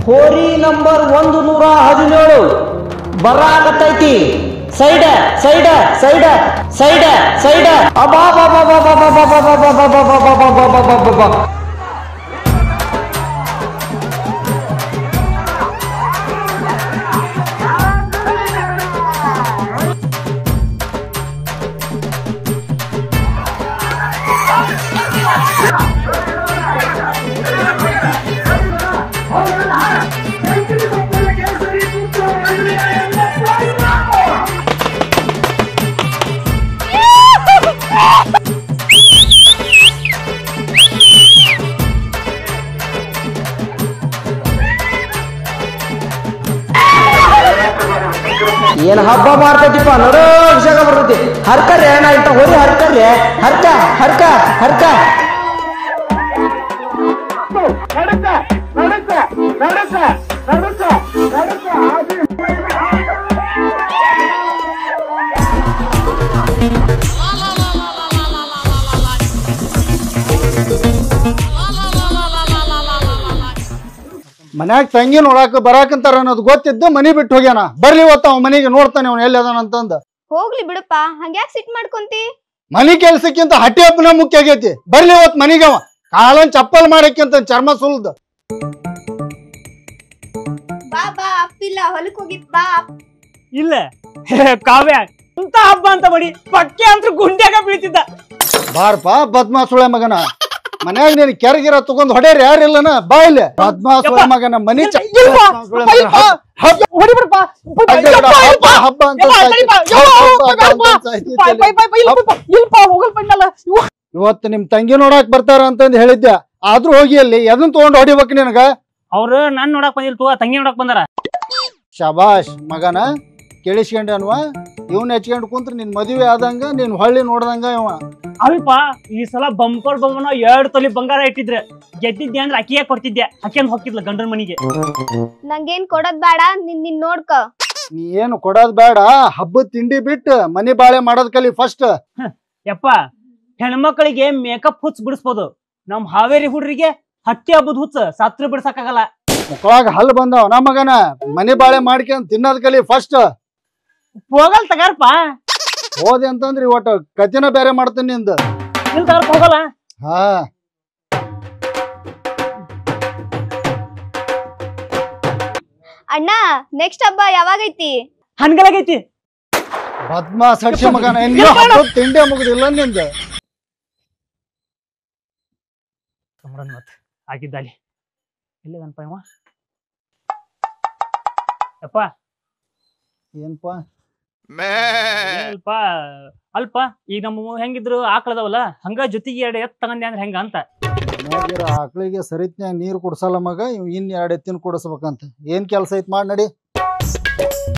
ಹೋರಿ ನಂಬರ್ 117 ಬರಾಕತ್ತೈತಿ. Side side side side side ಏನ್ ಹಬ್ಬ ಮಾಡ್ತೈತಿಪ್ಪ ನೋಡೋ ವಿಷಯ ಬರ್ತೈತಿ. ಹರ್ಕರ್ರೆ ನಾ ಇಂತ ಹೋರಿ ಹರ್ಕರ್ರೆ ಹರ್ಕ ಹರ್ಕ ಹರ್ಕ ಮನ್ಯಾಗ ತಂಗಿ ನೋಡಾಕ ಬರಾಕಂತಾರ ಅನ್ನೋದು ಗೊತ್ತಿದ್ದು ಮನಿ ಬಿಟ್ಟು ಹೋಗ್ಯಾನ. ಬರ್ಲಿ ಇವತ್ತ ಅವ್ ಮನಿಗೆ ನೋಡ್ತಾನೆ ಅವ್ನು ಎಲ್ಲಿ ಅದಾನಂತಂದ. ಹೋಗ್ಲಿ ಬಿಡಪ್ಪ, ಹಂಗ್ಯಾಕ್ ಸಿಟ್ ಮಾಡ್ಕೊಂತಿ? ಮನಿ ಕೆಲ್ಸಕ್ಕಿಂತ ಹಟ್ಟಿ ಹಬ್ಬನ ಮುಖ್ಯ ಆಗೈತಿ. ಬರ್ಲಿ ಇವತ್ ಮನಿಗವ ಕಾಲನ್ ಚಪ್ಪಲ್ ಮಾಡಕ್ಕಿಂತ ಚರ್ಮ ಸುಲ್ದ. ಬಾ ಬಾ, ಅಪ್ಪಿಲ್ಲ ಹೊಲಕ್ ಹೋಗಿತ್ ಬಾ. ಇಲ್ಲ ಕಾವ್ಯ ಇಂತ ಹಬ್ಬ ಅಂತ ಮಾಡಿ ಪಕ್ಕೆ ಅಂತ ಗುಂಡ್ಯಾಗ ಬೀಳ್ತಿದ್ದ. ಬಾರಪ್ಪ ಬದ್ಮಾಸುಳೆ ಮಗನ, ಮನ್ಯಾಗ ನೀನ್ ಕೆರಗಿರ ತಗೊಂಡ್ ಹೊಡ್ಯಾರ ಯಾರಿಲ್ಲನ. ಬಾ ಇಲ್ಲಿ ಬದ್ಮಾಸುಳೆ ಮಗನ ಮನಿ ಹಬ್ಬ ಅಂತ ಇವತ್ತು ನಿಮ್ ತಂಗಿ ನೋಡಾಕ್ ಬರ್ತಾರ ಅಂತಂದ್ ಹೇಳಿದ್ದೆ. ಆದ್ರೂ ಹೋಗಿ ಅಲ್ಲಿ ಎದನ್ ತಗೊಂಡ್ ಹೊಡಿಬೇಕು ನಿನಗ. ಅವ್ರು ನಾನ್ ನೋಡಕ್ ಬಂದಿಲ್ ತಗೋ, ತಂಗಿ ನೋಡಕ್ ಬಂದಾರ. ಶಬಾಷ್ ಮಗನ, ಕೇಳಿಸ್ಕೊಂಡನ್ವ. ಇವ್ನ ಹೆಚ್ಕೊಂಡ್ ಕುಂತ್ರ ನಿನ್ ಮದುವೆ ಆದಂಗ ನೀನ್ ಹೊಳ್ಳಿ ನೋಡ್ದಂಗ ಇವ. ಅಲ್ಪ ಈ ಸಲ ಬಂಪರ್ ಬಮ್ಮನ 2 ತೊಲಿ ಬಂಗಾರ ಇಟ್ಟಿದ್ರೆ ಗೆದ್ದಿದ್ದೆ ಅಂದ್ರೆ ಅಕ್ಕಿಯಾಗ ಕೊಡ್ತಿದ್ದೆ. ಅಕ್ಕಿಯಂದ್ ಹೋಗಿದ್ಲ ಗಂಡನ ಮನಿಗೆ. ನಂಗೇನ್ ಕೊಡೋದ್ ಬೇಡ, ನಿನ್ ನೋಡ್ಕ. ನೀ ಏನು ಕೊಡೋದ್ ಬೇಡ, ಹಬ್ಬದ ತಿಂಡಿ ಬಿಟ್ಟು ಮನಿ ಬಾಳೆ ಮಾಡೋದ್ ಕಲಿ ಫಸ್ಟ್. ಯಪ್ಪ, ಹೆಣ್ಮಕ್ಳಿಗೆ ಮೇಕಪ್ ಹುಚ್ಚ ಬಿಡಿಸ್ಬೋದು, ನಮ್ ಹಾವೇರಿ ಹುಡ್ರಿಗೆ ಹಟ್ಟಿ ಹಬ್ಬದ ಹುಚ್ಚ ಸತ್ರ ಬಿಡ್ಸಕ್ಕಾಗಲ್ಲ. ಮುಖವಾಗ ಹಲ್ ಬಂದಾವ ನಮ್ಮ ಮಗನ. ಮನಿ ಬಾಳೆ ಮಾಡ್ಕೊಂಡ್ ತಿನ್ನೋದ್ ಕಲಿ ಫಸ್ಟ್. ಹೋಗಲ್ ತಗಾರಪ್ಪ. ಹೋದೆ ಅಂತಂದ್ರಿ ಒಟ್ಟು ಕತಿನ ಬೇರೆ ಮಾಡ್ತೀನಿ ನಿಂದ. ನಿಲ್ ತಗಾರಪ್ಪ, ಹೋಗಲ್ಲ. ಹಾ ಅಣ್ಣ, ನೆಕ್ಸ್ಟ್ ಹಬ್ಬ ಯಾವಾಗೈತಿ? ಹನ್ಗಲಾಗೈತಿ. ಬದ್ಮಾ ಸಡ್ಸಿ ಮಗನ, ಇನ್ನು ಹಬ್ಬದ ತಿಂಡಿ ಮುಗುದಿಲ್ಲ ನಿಂದ. ಆಗಿದ್ದಲ್ಲಿ ಎಲ್ಲಿಗನಪ್ಪ ಇವ? ಯಪ್ಪ ಏನ್ಪ ಅಲ್ಪ ಈಗ ನಮ್ಮ ಹೆಂಗಿದ್ರು ಆಕಳದವಲ್ಲ, ಹಂಗ ಜೊತೆಗೆ 2 ಎತ್ ತಗಂದೆ ಅಂದ್ರೆ ಹೆಂಗ ಅಂತ. ಆಕಳಿಗೆ ಸರಿತ್ನ್ಯಾಗ ನೀರು ಕುಡ್ಸಲ್ಲ ಮಗ, ಇವ್ ಇನ್ 2 ಎತ್ತಿನ ಕುಡಿಸ್ಬೇಕಂತ. ಏನ್ ಕೆಲ್ಸ ಐತ್ ಮಾಡಿ ನಡಿ.